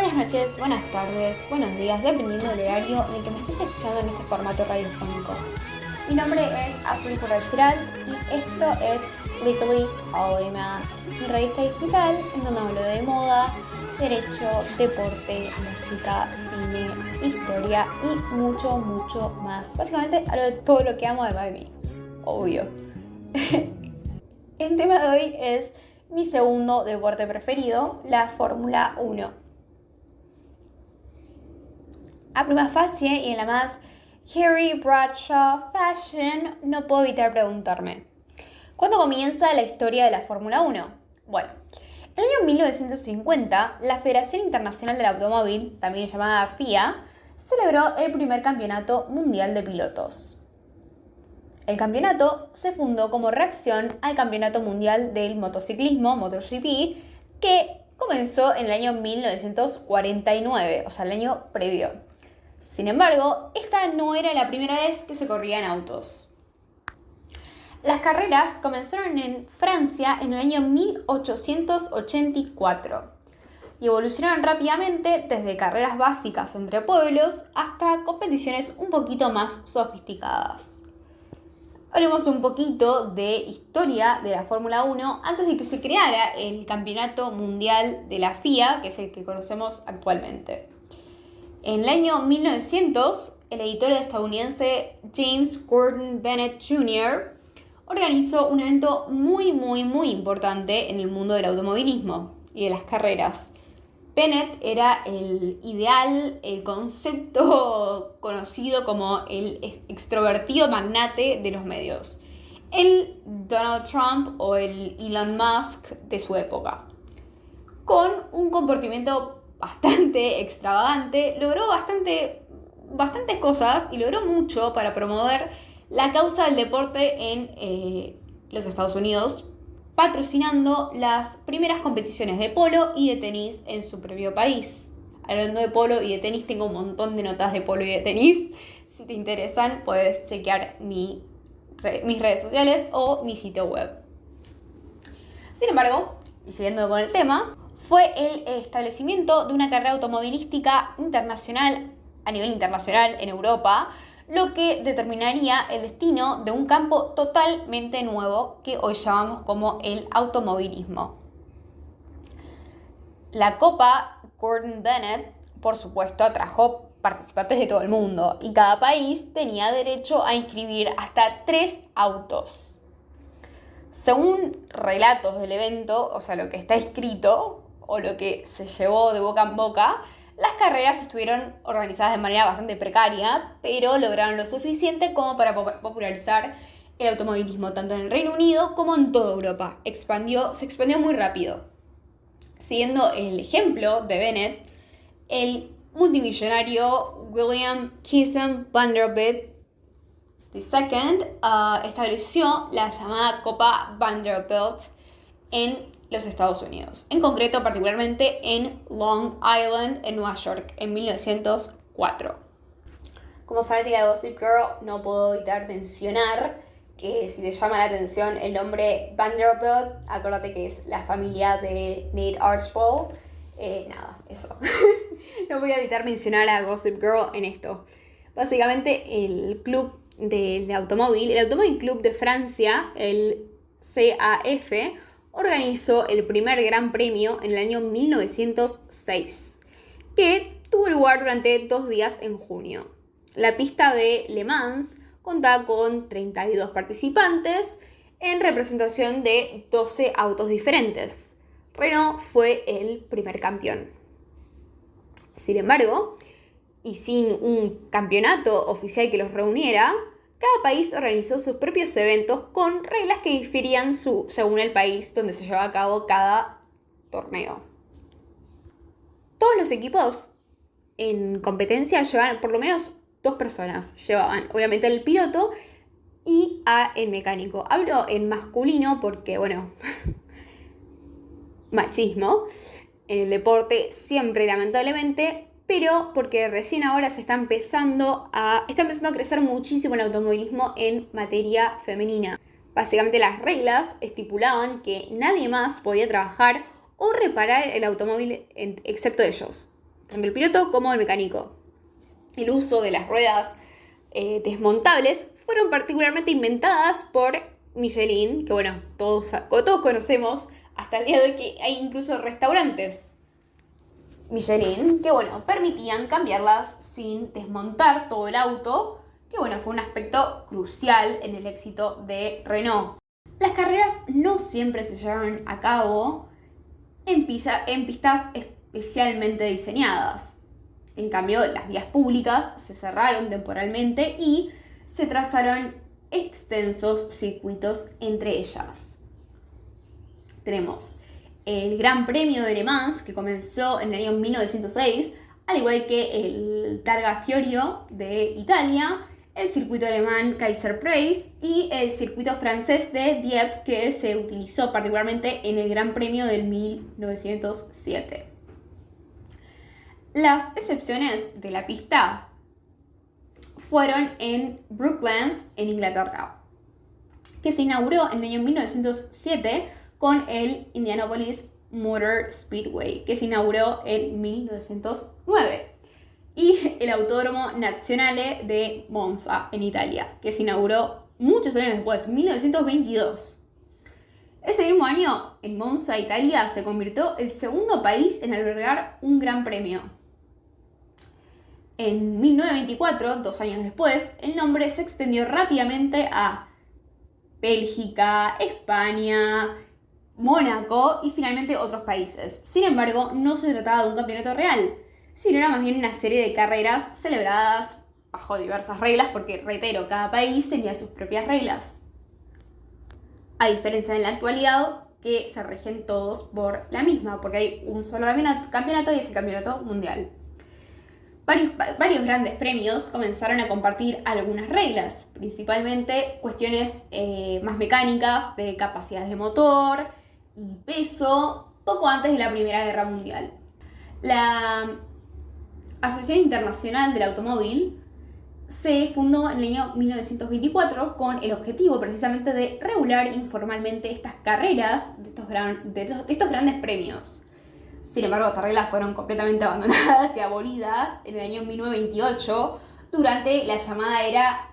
Buenas noches, buenas tardes, buenos días, dependiendo del horario en el que me estés escuchando en este formato radiofónico. Mi nombre es Azul Giral y esto es Legally Holy Math, mi revista digital en donde hablo de moda, derecho, deporte, música, cine, historia y mucho más. Básicamente hablo de todo lo que amo de Baby, obvio. El tema de hoy es mi segundo deporte preferido, la Fórmula 1. A prima facie y en la más Carrie Bradshaw fashion, no puedo evitar preguntarme: ¿cuándo comienza la historia de la Fórmula 1? Bueno, en el año 1950, la Federación Internacional del Automóvil, también llamada FIA, celebró el primer campeonato mundial de pilotos. El campeonato se fundó como reacción al Campeonato Mundial del Motociclismo, MotoGP, que comenzó en el año 1949, o sea, el año previo. Sin embargo, esta no era la primera vez que se corría en autos. Las carreras comenzaron en Francia en el año 1884 y evolucionaron rápidamente desde carreras básicas entre pueblos hasta competiciones un poquito más sofisticadas. Hablemos un poquito de historia de la Fórmula 1 antes de que se creara el Campeonato Mundial de la FIA, que es el que conocemos actualmente. En el año 1900, el editor estadounidense James Gordon Bennett Jr. organizó un evento muy importante en el mundo del automovilismo y de las carreras. Bennett era el ideal, el concepto conocido como el extrovertido magnate de los medios, el Donald Trump o el Elon Musk de su época. Con un comportamiento bastante extravagante, logró bastantes cosas y logró mucho para promover la causa del deporte en los Estados Unidos, patrocinando las primeras competiciones de polo y de tenis en su propio país. Hablando de polo y de tenis, tengo un montón de notas de polo y de tenis. Si te interesan, puedes chequear mis redes sociales o mi sitio web. Sin embargo, y siguiendo con el tema, fue el establecimiento de una carrera automovilística internacional, a nivel internacional en Europa, lo que determinaría el destino de un campo totalmente nuevo que hoy llamamos como el automovilismo. La Copa Gordon Bennett, por supuesto, atrajo participantes de todo el mundo y cada país tenía derecho a inscribir hasta 3 autos. Según relatos del evento, o sea, lo que está escrito o lo que se llevó de boca en boca, las carreras estuvieron organizadas de manera bastante precaria, pero lograron lo suficiente como para popularizar el automovilismo tanto en el Reino Unido como en toda Europa. Se expandió muy rápido. Siguiendo el ejemplo de Bennett, el multimillonario William Kissam Vanderbilt II estableció la llamada Copa Vanderbilt en los Estados Unidos, en concreto particularmente en Long Island, en Nueva York, en 1904. Como fanática de Gossip Girl, no puedo evitar mencionar que si te llama la atención el nombre Vanderbilt, acuérdate que es la familia de Nate Archibald. Eso. No voy a evitar mencionar a Gossip Girl en esto. Básicamente el club del automóvil, el Automóvil Club de Francia, el CAF, organizó el primer Gran Premio en el año 1906, que tuvo lugar durante 2 días en junio. La pista de Le Mans contaba con 32 participantes en representación de 12 autos diferentes. Renault fue el primer campeón. Sin embargo, y sin un campeonato oficial que los reuniera, cada país organizó sus propios eventos con reglas que diferían según el país donde se llevaba a cabo cada torneo. Todos los equipos en competencia llevaban por lo menos 2 personas. Llevaban obviamente el piloto y el mecánico. Hablo en masculino porque, machismo en el deporte siempre, lamentablemente, pero porque recién ahora está empezando a crecer muchísimo el automovilismo en materia femenina. Básicamente las reglas estipulaban que nadie más podía trabajar o reparar el automóvil excepto ellos. tanto el piloto como el mecánico. El uso de las ruedas desmontables fueron particularmente inventadas por Michelin, que bueno, todos conocemos hasta el día de hoy, que hay incluso restaurantes Michelin que bueno, permitían cambiarlas sin desmontar todo el auto, que bueno, fue un aspecto crucial en el éxito de Renault. Las carreras no siempre se llevaron a cabo en pistas especialmente diseñadas. En cambio, las vías públicas se cerraron temporalmente y se trazaron extensos circuitos entre ellas. Tenemos el Gran Premio de Le Mans, que comenzó en el año 1906, al igual que el Targa Florio de Italia, el circuito alemán Kaiser Preis y el circuito francés de Dieppe, que se utilizó particularmente en el Gran Premio del 1907. Las excepciones de la pista fueron en Brooklands, en Inglaterra, que se inauguró en el año 1907 con el Indianapolis Motor Speedway, que se inauguró en 1909. Y el Autódromo Nazionale de Monza, en Italia, que se inauguró muchos años después, 1922. Ese mismo año, en Monza, Italia, se convirtió el segundo país en albergar un gran premio. En 1924, 2 años después, el nombre se extendió rápidamente a Bélgica, España, Mónaco y finalmente otros países. Sin embargo, no se trataba de un campeonato real, sino era más bien una serie de carreras celebradas bajo diversas reglas, porque, reitero, cada país tenía sus propias reglas. A diferencia de la actualidad, que se rigen todos por la misma, porque hay un solo campeonato y es el campeonato mundial. Varios grandes premios comenzaron a compartir algunas reglas, principalmente cuestiones más mecánicas, de capacidades de motor y peso, poco antes de la Primera Guerra Mundial. La Asociación Internacional del Automóvil se fundó en el año 1924 con el objetivo precisamente de regular informalmente estas carreras de estos grandes premios. Sin embargo, estas reglas fueron completamente abandonadas y abolidas en el año 1928 durante la llamada era,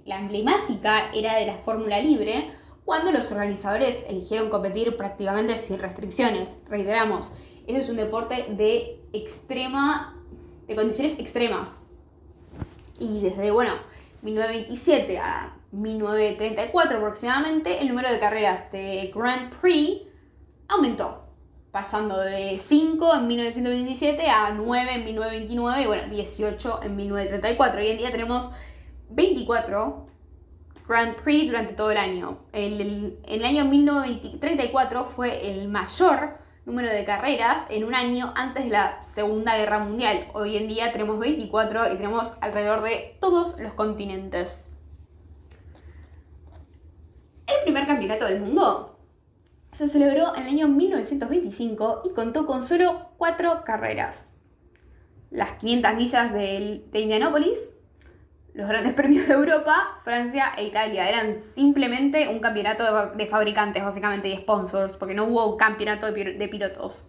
la emblemática era de la Fórmula Libre, cuando los organizadores eligieron competir prácticamente sin restricciones. Reiteramos, ese es un deporte de condiciones extremas. Y desde, 1927 a 1934 aproximadamente, el número de carreras de Grand Prix aumentó, pasando de 5 en 1927 a 9 en 1929 y 18 en 1934. Hoy en día tenemos 24 Grand Prix durante todo el año. El año 1934 fue el mayor número de carreras en un año antes de la Segunda Guerra Mundial. Hoy en día tenemos 24 y tenemos alrededor de todos los continentes. El primer campeonato del mundo se celebró en el año 1925 y contó con solo 4 carreras. Las 500 millas de Indianápolis, los grandes premios de Europa, Francia e Italia. Eran simplemente un campeonato de fabricantes, básicamente, y sponsors, porque no hubo un campeonato de pilotos.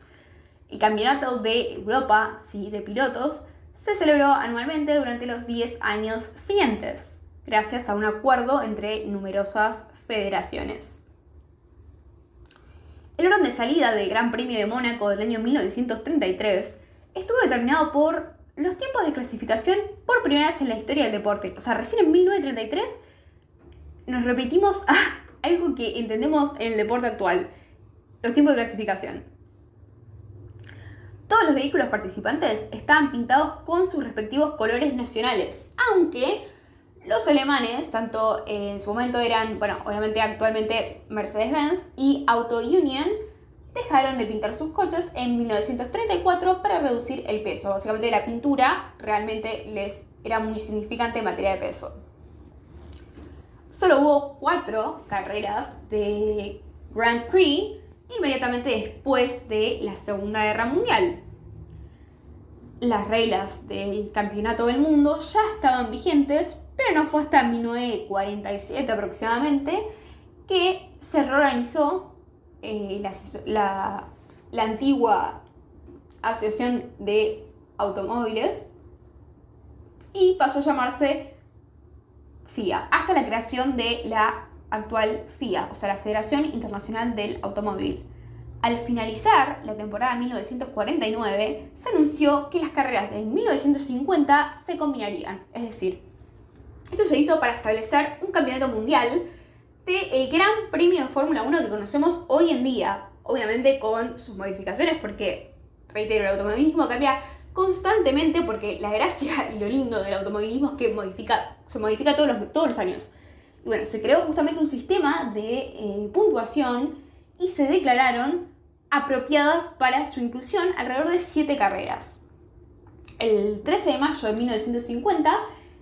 El campeonato de Europa, sí, de pilotos, se celebró anualmente durante los 10 años siguientes, gracias a un acuerdo entre numerosas federaciones. El orden de salida del Gran Premio de Mónaco del año 1933 estuvo determinado por los tiempos de clasificación por primera vez en la historia del deporte. O sea, recién en 1933 nos repetimos a algo que entendemos en el deporte actual: los tiempos de clasificación. Todos los vehículos participantes estaban pintados con sus respectivos colores nacionales, aunque los alemanes, tanto en su momento eran, obviamente actualmente Mercedes-Benz y Auto Union, dejaron de pintar sus coches en 1934 para reducir el peso. Básicamente la pintura realmente les era muy significante en materia de peso. Solo hubo 4 carreras de Grand Prix inmediatamente después de la Segunda Guerra Mundial. Las reglas del Campeonato del Mundo ya estaban vigentes, pero no fue hasta 1947 aproximadamente que se reorganizó la antigua Asociación de automóviles y pasó a llamarse FIA, hasta la creación de la actual FIA, o sea, la Federación Internacional del Automóvil. Al finalizar la temporada 1949, se anunció que las carreras de 1950 se combinarían, es decir, esto se hizo para establecer un campeonato mundial del Gran Premio de Fórmula 1 que conocemos hoy en día, obviamente con sus modificaciones, porque, reitero, el automovilismo cambia constantemente, porque la gracia y lo lindo del automovilismo es que se modifica todos los años. Y bueno, se creó justamente un sistema de puntuación y se declararon apropiadas para su inclusión alrededor de 7 carreras. El 13 de mayo de 1950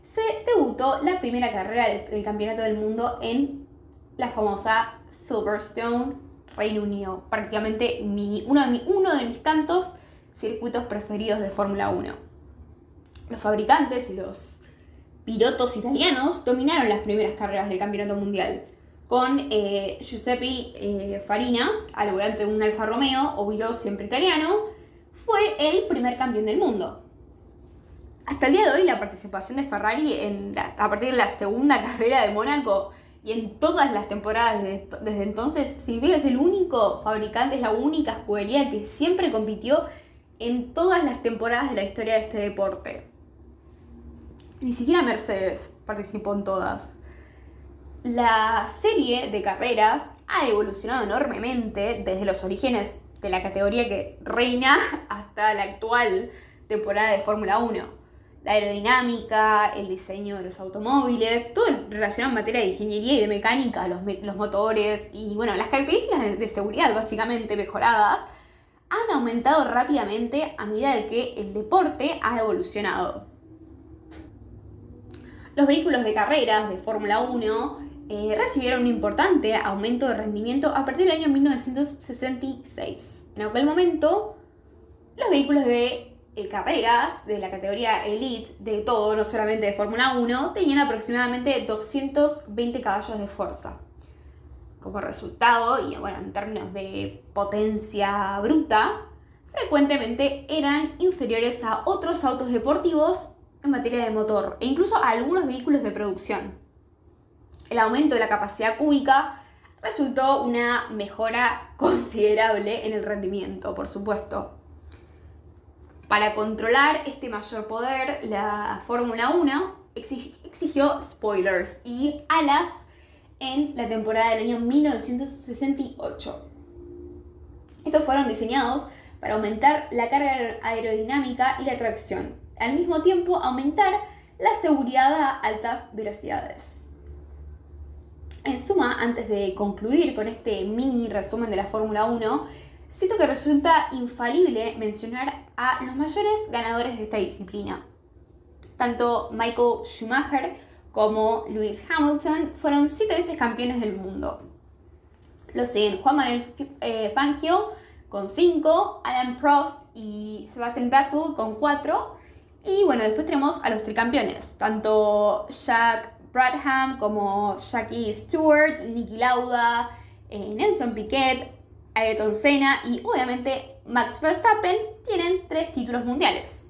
se debutó la primera carrera del Campeonato del Mundo en la famosa Silverstone, Reino Unido. Prácticamente uno de mis tantos circuitos preferidos de Fórmula 1. Los fabricantes y los pilotos italianos dominaron las primeras carreras del Campeonato Mundial, con Giuseppe Farina al volante de un Alfa Romeo, obvio siempre italiano, fue el primer campeón del mundo. Hasta el día de hoy la participación de Ferrari a partir de la segunda carrera de Mónaco y en todas las temporadas desde entonces significa que es el único fabricante, es la única escudería que siempre compitió en todas las temporadas de la historia de este deporte. Ni siquiera Mercedes participó en todas. La serie de carreras ha evolucionado enormemente desde los orígenes de la categoría que reina hasta la actual temporada de Fórmula 1. La aerodinámica, el diseño de los automóviles, todo relacionado en materia de ingeniería y de mecánica, los motores y bueno, las características de seguridad básicamente mejoradas han aumentado rápidamente a medida de que el deporte ha evolucionado. Los vehículos de carreras de Fórmula 1 recibieron un importante aumento de rendimiento a partir del año 1966. En aquel momento, los vehículos de carreras de la categoría Elite, de todo, no solamente de Fórmula 1, tenían aproximadamente 220 caballos de fuerza. Como resultado, y bueno, en términos de potencia bruta, frecuentemente eran inferiores a otros autos deportivos en materia de motor e incluso a algunos vehículos de producción. El aumento de la capacidad cúbica resultó una mejora considerable en el rendimiento, por supuesto. Para controlar este mayor poder, la Fórmula 1 exigió spoilers y alas en la temporada del año 1968. Estos fueron diseñados para aumentar la carga aerodinámica y la tracción, al mismo tiempo aumentar la seguridad a altas velocidades. En suma, antes de concluir con este mini resumen de la Fórmula 1, siento que resulta infalible mencionar a los mayores ganadores de esta disciplina. Tanto Michael Schumacher como Lewis Hamilton fueron 7 veces campeones del mundo. Lo siguen Juan Manuel Fangio con 5, Alain Prost y Sebastian Vettel con 4. Y bueno, después tenemos a los tricampeones, tanto Jack Brabham como Jackie Stewart, Niki Lauda, Nelson Piquet, Ayrton Senna y obviamente Max Verstappen tienen 3 títulos mundiales.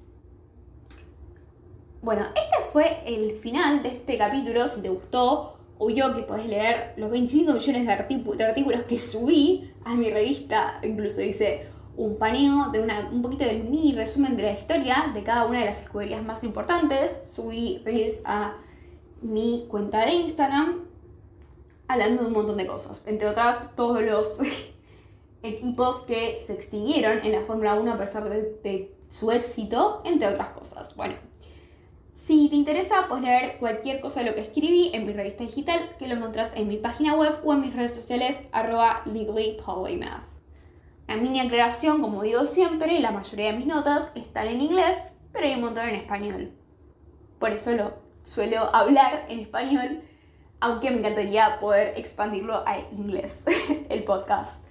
Bueno, este fue el final de este capítulo. Si te gustó, obvio que podés leer los 25 millones de artículos que subí a mi revista. Incluso hice un paneo de un poquito del mini resumen de la historia de cada una de las escuderías más importantes. Subí reels a mi cuenta de Instagram hablando de un montón de cosas, entre otras todos los equipos que se extinguieron en la Fórmula 1 a pesar de su éxito, entre otras cosas. Bueno, si te interesa, puedes leer cualquier cosa de lo que escribí en mi revista digital, que lo encontrás en mi página web o en mis redes sociales @legally_polymath. La mini aclaración, como digo siempre, la mayoría de mis notas están en inglés, pero hay un montón en español. Por eso lo suelo hablar en español, aunque me encantaría poder expandirlo a inglés, el podcast.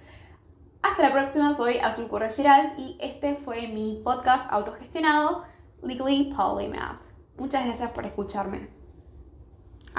Hasta la próxima, soy Azul Corregerald y este fue mi podcast autogestionado, Legally Polymath. Muchas gracias por escucharme.